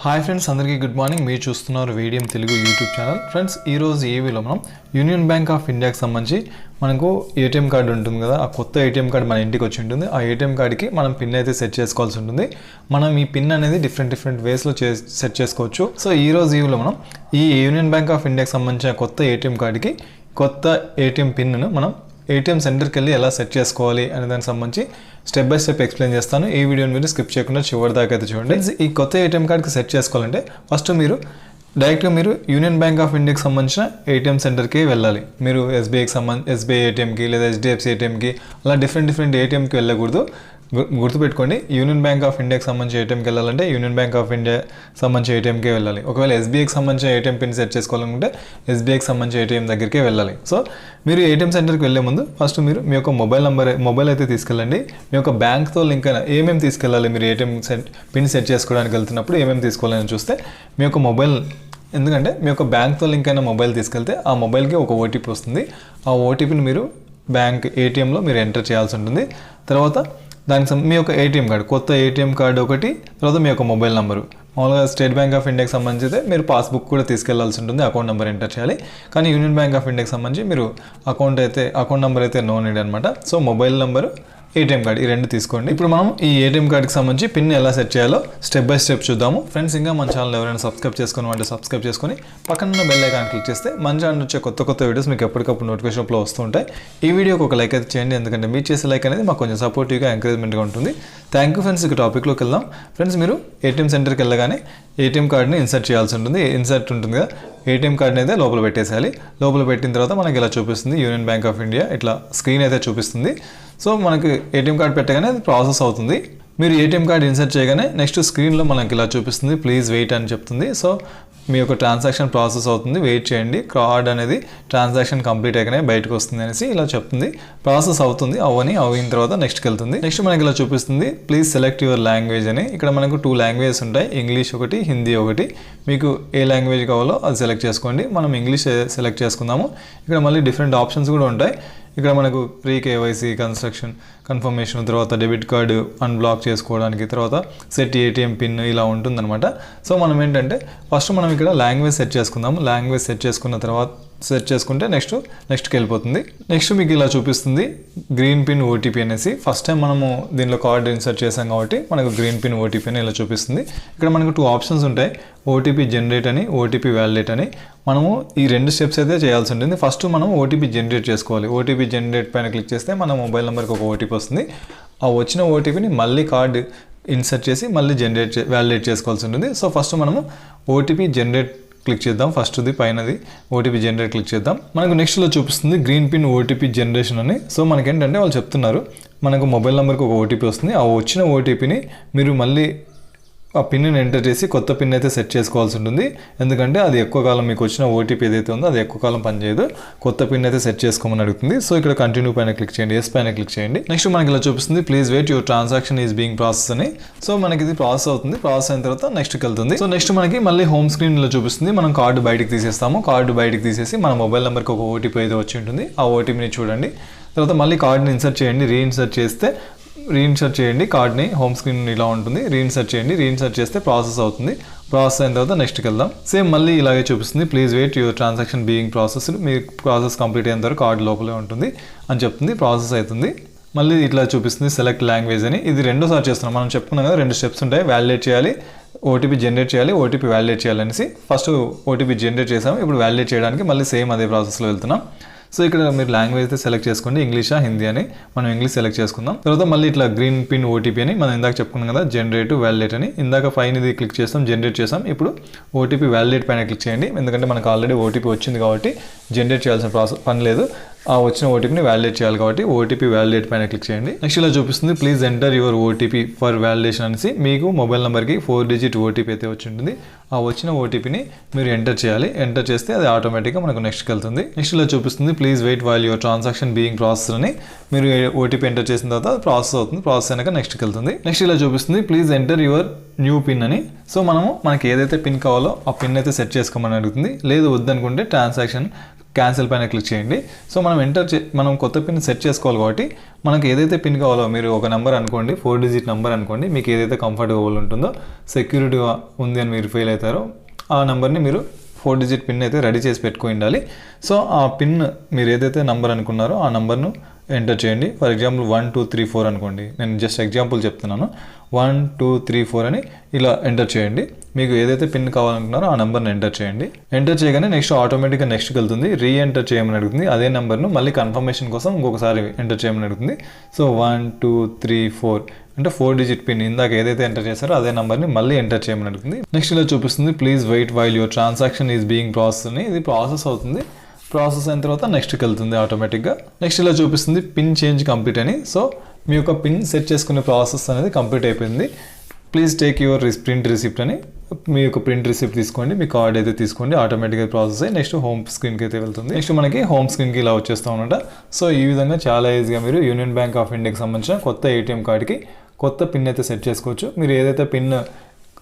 Hi friends, అందరికీ good morning. మీరు చూస్తున్నారు Veediyam Telugu YouTube channel. Friends, ఈరోజు ఈ వీడియోలో మనం యూనియన్ బ్యాంక్ ఆఫ్ ఇండియాకి సంబంధించి మనకు ఏటీఎం కార్డు ఉంటుంది కదా, ఆ కొత్త ఏటీఎం కార్డు మన ఇంటికి వచ్చి ఉంటుంది. ఆ ఏటీఎం కార్డుకి మనం పిన్ అయితే సెట్ చేసుకోవాల్సి ఉంటుంది. మనం ఈ పిన్ అనేది డిఫరెంట్ వేస్లో సెట్ చేసుకోవచ్చు. సో ఈరోజు ఈ వీడియోలో మనం ఈ యూనియన్ బ్యాంక్ ఆఫ్ ఇండియాకి సంబంధించిన కొత్త ఏటీఎం కార్డుకి కొత్త ఏటీఎం పిన్ను మనం ఏటీఎం సెంటర్కి వెళ్ళి ఎలా సెట్ చేసుకోవాలి అనే దానికి సంబంధించి స్టెప్ బై స్టెప్ ఎక్స్ప్లెయిన్ చేస్తాను. ఈ వీడియోని మీరు స్కిప్ చేయకుండా చివరి దాకా అయితే చూడండి. ఈ కొత్త ఏటీఎం కార్డ్కి సెట్ చేసుకోవాలంటే ఫస్ట్ మీరు డైరెక్ట్గా యూనియన్ బ్యాంక్ ఆఫ్ ఇండియాకి సంబంధించిన ఏటీఎం సెంటర్కి వెళ్ళాలి. మీరు ఎస్బీఐ ఏటీఎంకి లేదా హెచ్డిఎఫ్సి ఏటీఎంకి అలా డిఫరెంట్ ఏటీఎంకి వెళ్ళకూడదు. గుర్తుపెట్టుకోండి, యూనియన్ బ్యాంక్ ఆఫ్ ఇండియాకి సంబంధించి ఏటీఎంకి వెళ్ళాలంటే యూనియన్ బ్యాంక్ ఆఫ్ ఇండియా సంబంధించి ఏటీఎంకే వెళ్ళాలి. ఒకవేళ ఎస్బీఐకి సంబంధించిన ఏటీఎం పిన్ సెట్ చేసుకోవాలనుకుంటే ఎస్బీఐకి సంబంధించి ఏటీఎం దగ్గరికే వెళ్ళాలి. సో మీరు ఏటీఎం సెంటర్కి వెళ్ళే ముందు ఫస్ట్ మీరు మీ యొక్క మొబైల్ అయితే తీసుకెళ్ళండి. మీ యొక్క బ్యాంక్తో లింక్ అయిన ఏమేమి తీసుకెళ్ళాలి, మీరు ఏటీఎం పిన్ సెట్ చేసుకోవడానికి వెళ్తున్నప్పుడు ఏమేమి తీసుకోవాలని చూస్తే మీ యొక్క మొబైల్, ఎందుకంటే మీ యొక్క బ్యాంక్తో లింక్ అయిన మొబైల్ తీసుకెళ్తే ఆ మొబైల్కి ఒక ఓటీపీ వస్తుంది. ఆ ఓటీపీని మీరు బ్యాంక్ ఏటీఎంలో మీరు ఎంటర్ చేయాల్సి ఉంటుంది. తర్వాత దానికి మీ యొక్క ఏటీఎం కార్డు, కొత్త ఏటీఎం కార్డు ఒకటి, తర్వాత మీ యొక్క మొబైల్ నెంబరు. మామూలుగా స్టేట్ బ్యాంక్ ఆఫ్ ఇండియాకి సంబంధించి అయితే మీరు పాస్బుక్ కూడా తీసుకెళ్లాల్సి ఉంటుంది, అకౌంట్ నెంబర్ ఎంటర్ చేయాలి. కానీ యూనియన్ బ్యాంక్ ఆఫ్ ఇండియాకి సంబంధించి మీరు అకౌంట్ నెంబర్ అయితే నో నీడ్ అనమాట. So mobile number, ATM card, ఈ రెండు తీసుకోండి. ఇప్పుడు మనం ఈ ఏటీఎం కార్డుకి సంబంధించి పిన్ ఎలా సెట్ చేయాలో స్టెప్ బై స్టెప్ చూద్దాము. ఫ్రెండ్స్, ఇంకా మన ఛానల్ ఎవరైనా సబ్స్క్రైబ్ చేసుకొని పక్కన బెల్ ఐకాన్ క్లిక్ చేస్తే మన ఛానల్ వచ్చే కొత్త వీడియోస్ మీకు ఎప్పటికప్పుడు నోటిఫికేషన్లో వస్తుంటాయి. ఈ వీడియోకి ఒక లైక్ అయితే చేయండి, ఎందుకంటే మీరు చేసే లైక్ అనేది మాకు కొంచెం సపోర్టివ్గా ఎంకరేజ్మెంట్గా ఉంటుంది. Thank you friends. ఇక టాపిక్లోకి వెళ్దాం. ఫ్రెండ్స్, మీరు ఏటీఎం సెంటర్కి వెళ్ళగానే ఏటీఎం కార్డుని ఇన్సర్ట్ చేయాల్సి ఉంటుంది. ఇన్సర్ట్ ఉంటుంది కదా, ఏటీఎం కార్డుని అయితే లోపల పెట్టేసేయాలి. లోపల పెట్టిన తర్వాత మనకి ఇలా చూపిస్తుంది యూనియన్ బ్యాంక్ ఆఫ్ ఇండియా, ఇట్లా స్క్రీన్ అయితే చూపిస్తుంది. సో మనకి ఏటీఎం కార్డు పెట్టగానే అది ప్రాసెస్ అవుతుంది. మీరు ఏటీఎం కార్డు ఇన్సర్ట్ చేయగానే నెక్స్ట్ స్క్రీన్లో మనకి ఇలా చూపిస్తుంది, ప్లీజ్ వెయిట్ అని చెప్తుంది. సో మీ యొక్క ట్రాన్సాక్షన్ ప్రాసెస్ అవుతుంది, వెయిట్ చేయండి, కార్డ్ అనేది ట్రాన్సాక్షన్ కంప్లీట్ అయ్యానే బయటకు వస్తుంది అనేసి ఇలా చెప్తుంది. ప్రాసెస్ అవుతుంది, అయిన తర్వాత నెక్స్ట్కి వెళ్తుంది. నెక్స్ట్ మనకి ఇలా చూపిస్తుంది, ప్లీజ్ సెలెక్ట్ యువర్ లాంగ్వేజ్ అని. ఇక్కడ మనకు 2 లాంగ్వేజెస్ ఉంటాయి, ఇంగ్లీష్ ఒకటి, హిందీ ఒకటి. మీకు ఏ లాంగ్వేజ్ కావాలో అది సెలెక్ట్ చేసుకోండి. మనం ఇంగ్లీష్ సెలెక్ట్ చేసుకుందాము. ఇక్కడ మళ్ళీ డిఫరెంట్ ఆప్షన్స్ కూడా ఉంటాయి. ఇక్కడ మనకు ప్రీ కేవైసీ, కన్ఫర్మేషన్, తర్వాత డెబిట్ కార్డు అన్బ్లాక్ చేసుకోవడానికి, తర్వాత సెట్ ఏటీఎం పిన్, ఇలా ఉంటుందన్నమాట. సో మనం ఏంటంటే ఫస్ట్ మనం ఇక్కడ లాంగ్వేజ్ సెట్ చేసుకుందాము. లాంగ్వేజ్ సెట్ చేసుకుంటే నెక్స్ట్కి వెళ్ళిపోతుంది. నెక్స్ట్ మీకు ఇలా చూపిస్తుంది గ్రీన్ పిన్ ఓటీపీ అనేసి. ఫస్ట్ టైం మనము దీనిలో కార్డు ఇన్సర్ట్ చేసాం కాబట్టి మనకు గ్రీన్ పిన్ ఓటీపీ అని ఇలా చూపిస్తుంది. ఇక్కడ మనకు 2 ఆప్షన్స్ ఉంటాయి, ఓటీపీ జనరేట్ అని, ఓటీపీ వ్యాలిడేట్ అని. మనము ఈ 2 స్టెప్స్ అయితే చేయాల్సి ఉంటుంది. ఫస్ట్ మనం ఓటీపీ జనరేట్ చేసుకోవాలి. ఓటీపీ జనరేట్ పైన క్లిక్ చేస్తే మన మొబైల్ నెంబర్కి ఒక ఓటీపీ వస్తుంది. ఆ వచ్చిన ఓటీపీని మళ్ళీ కార్డు ఇన్సర్ట్ చేసి మళ్ళీ వ్యాలిడేట్ చేసుకోవాల్సి ఉంటుంది. సో ఫస్ట్ మనము ఓటీపీ జనరేట్ క్లిక్ చేద్దాం. ఫస్ట్ది పైనది ఓటీపీ జనరేట్ క్లిక్ చేద్దాం. మనకు నెక్స్ట్లో చూపిస్తుంది గ్రీన్ పిన్ ఓటీపీ జనరేషన్ అని. సో మనకేంటంటే వాళ్ళు చెప్తున్నారు, మనకు మొబైల్ నెంబర్కి ఒక ఓటీపీ వస్తుంది. ఆ వచ్చిన ఓటీపీని మీరు మళ్ళీ ఆ పిన్ని ఎంటర్ చేసి కొత్త పిన్ అయితే సెట్ చేసుకోవాల్సి ఉంటుంది. ఎందుకంటే అది ఎక్కువ కాలం, మీకు వచ్చిన ఓటీపీ ఏదైతే ఉందో అది ఎక్కువ కాలం పనిచేయదు. కొత్త పిన్ అయితే సెట్ చేసుకోమని అడుగుతుంది. సో ఇక్కడ కంటిన్యూ పైన క్లిక్ చేయండి, ఎస్ పైన క్లిక్ చేయండి. నెక్స్ట్ మనకి ఇలా చూపిస్తుంది, please wait, your transaction is being process అని. సో మనకి ఇది ప్రాసెస్ అవుతుంది. ప్రాసెస్ అయిన తర్వాత నెక్స్ట్కి వెళ్తుంది. సో నెక్స్ట్ మనకి మళ్ళీ హోమ్ స్క్రీన్ లో చూపిస్తుంది. మనం కార్డు బయటికి తీసేస్తాము. కార్డు బయటికి తీసేసి మన మొబైల్ నెంబర్కి ఒక ఓటీపీ అయితే వచ్చి ఉంటుంది. ఆ ఓటీపీని చూడండి. తర్వాత మళ్ళీ కార్డుని ఇన్సర్ట్ చేయండి. రీఇన్సర్ట్ చేయండి కార్డ్ని. హోమ్ స్క్రీన్ ఇలా ఉంటుంది. రీఇన్సర్ట్ చేస్తే ప్రాసెస్ అవుతుంది. ప్రాసెస్ అయిన తర్వాత నెక్స్ట్కి వెళ్దాం. సేమ్ మళ్ళీ ఇలాగే చూపిస్తుంది, please wait, your transaction being process. మీ ప్రాసెస్ కంప్లీట్ అయిన తర్వాత కార్డు లోపలే ఉంటుంది అని చెప్తుంది. ప్రాసెస్ అవుతుంది. మళ్ళీ ఇట్లా చూపిస్తుంది సెలెక్ట్ లాంగ్వేజ్ అని. ఇది రెండోసారి చేస్తున్నాం. మనం చెప్పుకున్నాం కదా, 2 స్టెప్స్ ఉంటాయి, వ్యాలిడేట్ చేయాలి, ఓటీపీ జనరేట్ చేయాలి, ఓటీపీ వ్యాలిడేట్ చేయాలనేసి. ఫస్ట్ ఓటీపీ జనరేట్ చేసాము, ఇప్పుడు వ్యాలిడేట్ చేయడానికి మళ్ళీ సేమ్ అదే ప్రాసెస్లో వెళ్తున్నాం. సో ఇక్కడ మీరు లాంగ్వేజ్ అయితే సెలెక్ట్ చేసుకోండి, ఇంగ్లీషా హిందీ అని. మనం ఇంగ్లీష్ సెలెక్ట్ చేసుకుందాం. తర్వాత మళ్ళీ ఇట్లా గ్రీన్ పిన్ ఓటీపీ అని మనం ఇందాక చెప్పుకున్నాం కదా, జనరేట్ వ్యాలిడేట్ అని. ఇందాక పైన ఇది క్లిక్ చేస్తాం, జనరేట్ చేసాం. ఇప్పుడు ఓటీపీ వ్యాలిడేట్ పైన క్లిక్ చేయండి, ఎందుకంటే మనకు ఆల్రెడీ ఓటీపీ వచ్చింది కాబట్టి జనరేట్ చేయాల్సిన పని లేదు. ఆ వచ్చిన ఓటీపీని వ్యాలిడేట్ చేయాలి కాబట్టి ఓటీపీ వ్యాలిడేట్ పైన క్లిక్ చేయండి. నెక్స్ట్ ఇలా చూపిస్తుంది, please enter your OTP for validation అనేసి. మీకు మొబైల్ నెంబర్కి 4 డిజిట్ ఓటీపీ అయితే వచ్చి ఉంటుంది. ఆ వచ్చిన ఓటీపీని మీరు ఎంటర్ చేయాలి. ఎంటర్ చేస్తే అది ఆటోమేటిక్గా మనకు నెక్స్ట్కి వెళ్తుంది. నెక్స్ట్ ఇలా చూపిస్తుంది, please wait while your transaction being process అని. మీరు ఓటీపీ ఎంటర్ చేసిన తర్వాత ప్రాసెస్ అవుతుంది. ప్రాసెస్ అయినాక నెక్స్ట్కి వెళ్తుంది. నెక్స్ట్ ఇలా చూపిస్తుంది, please enter your new pin అని. సో మనకి ఏదైతే పిన్ కావాలో ఆ పిన్ అయితే సెట్ చేసుకోమని అడుగుతుంది. లేదు వద్దనుకుంటే ట్రాన్సాక్షన్ క్యాన్సిల్ పైన క్లిక్ చేయండి. సో మనం కొత్త పిన్ సెట్ చేసుకోవాలి కాబట్టి మనకి ఏదైతే పిన్ కావాలో మీరు ఒక నెంబర్ అనుకోండి, 4 డిజిట్ నెంబర్ అనుకోండి, మీకు ఏదైతే కంఫర్టబుల్ ఉంటుందో, సెక్యూరిటీగా ఉంది అని మీరు ఫీల్ అవుతారో ఆ నెంబర్ని మీరు 4 డిజిట్ పిన్ అయితే రెడీ చేసి పెట్టుకుని ఉండాలి. సో ఆ పిన్ మీరు ఏదైతే నెంబర్ అనుకున్నారో ఆ నెంబర్ను ఎంటర్ చేయండి. ఫర్ ఎగ్జాంపుల్ 1 2 3 4 అనుకోండి, నేను జస్ట్ ఎగ్జాంపుల్ చెప్తున్నాను. 1 2 3 4 అని ఇలా ఎంటర్ చేయండి. మీకు ఏదైతే పిన్ కావాలనుకున్నారో ఆ నెంబర్ని ఎంటర్ చేయండి. ఎంటర్ చేయగానే నెక్స్ట్ ఆటోమేటిక్గా నెక్స్ట్కి వెళ్తుంది, ఎంటర్ చేయమని అడుగుతుంది. అదే నెంబర్ను మళ్ళీ కన్ఫర్మేషన్ కోసం ఇంకొకసారి ఎంటర్ చేయమని అడుగుతుంది. సో 1 2 3 4 అంటే 4 డిజిట్ పిన్ ఇందాక ఏదైతే ఎంటర్ చేశారో అదే నెంబర్ని మళ్ళీ ఎంటర్ చేయమని అడుగుతుంది. నెక్స్ట్ ఇలా చూపిస్తుంది, please wait while your transaction is being process అని. ఇది ప్రాసెస్ అవుతుంది. ప్రాసెస్ అయిన తర్వాత నెక్స్ట్కి వెళ్తుంది ఆటోమేటిక్గా. నెక్స్ట్ ఇలా చూపిస్తుంది పిన్ చేంజ్ కంప్లీట్ అని. సో మీ యొక్క పిన్ సెట్ చేసుకునే ప్రాసెస్ అనేది కంప్లీట్ అయిపోయింది. Please take your print receipt అని, మీ యొక్క ప్రింట్ రిసిప్ట్ తీసుకోండి, మీ కార్డ్ అయితే తీసుకోండి. ఆటోమేటిక్గా ప్రాసెస్ అయ్యి నెక్స్ట్ హోమ్ స్క్రీన్కి అయితే వెళ్తుంది. నెక్స్ట్ మనకి హోమ్ స్క్రీన్కి ఇలా వచ్చేస్తాం అనమాట. సో ఈ విధంగా చాలా ఈజీగా మీరు యూనియన్ బ్యాంక్ ఆఫ్ ఇండియాకి సంబంధించిన కొత్త ఏటీఎం కార్డ్కి కొత్త పిన్ అయితే సెట్ చేసుకోవచ్చు. మీరు ఏదైతే పిన్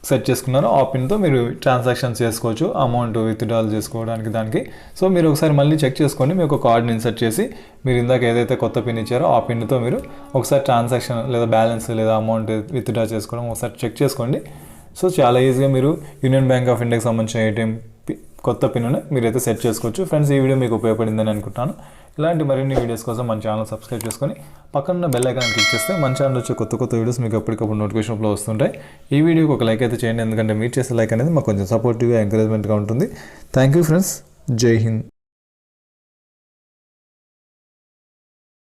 సెట్ చేసుకున్నారో ఆ పిన్తో మీరు ట్రాన్సాక్షన్స్ చేసుకోవచ్చు, అమౌంట్ విత్డ్రాల్ చేసుకోవడానికి దానికి. సో మీరు ఒకసారి మళ్ళీ చెక్ చేసుకోండి, మీ యొక్క కార్డ్ని ఇన్సర్ట్ చేసి మీరు ఇందాక ఏదైతే కొత్త పిన్ ఇచ్చారో ఆ పిన్తో మీరు ఒకసారి ట్రాన్సాక్షన్ లేదా బ్యాలెన్స్ లేదా అమౌంట్ విత్డ్రా చేసుకోవడం ఒకసారి చెక్ చేసుకోండి. సో చాలా ఈజీగా మీరు యూనియన్ బ్యాంక్ ఆఫ్ ఇండియాకి సంబంధించిన ఏటీఎం కొత్త పిన్ను మీరైతే సెట్ చేసుకోవచ్చు. ఫ్రెండ్స్, ఈ వీడియో మీకు ఉపయోగపడిందని అనుకుంటాను. ఇలాంటి మరిన్ని వీడియోస్ కోసం మన ఛానల్ సబ్స్క్రైబ్ చేసుకొని పక్కన బెల్ ఐకాన్ క్లిక్ చేస్తే మన ఛానల్ వచ్చే కొత్త వీడియోస్ మీకు ఎప్పటికప్పుడు నోటిఫికేషన్ ఫ్లో వస్తుంటాయి. ఈ వీడియోకి ఒక లైక్ అయితే చేయండి, ఎందుకంటే మీరు చేసే లైక్ అనేది మాకు కొంచెం సపోర్టివ్గా ఎంకరేజ్మెంట్గా ఉంటుంది. Thank you friends. జై హింద్.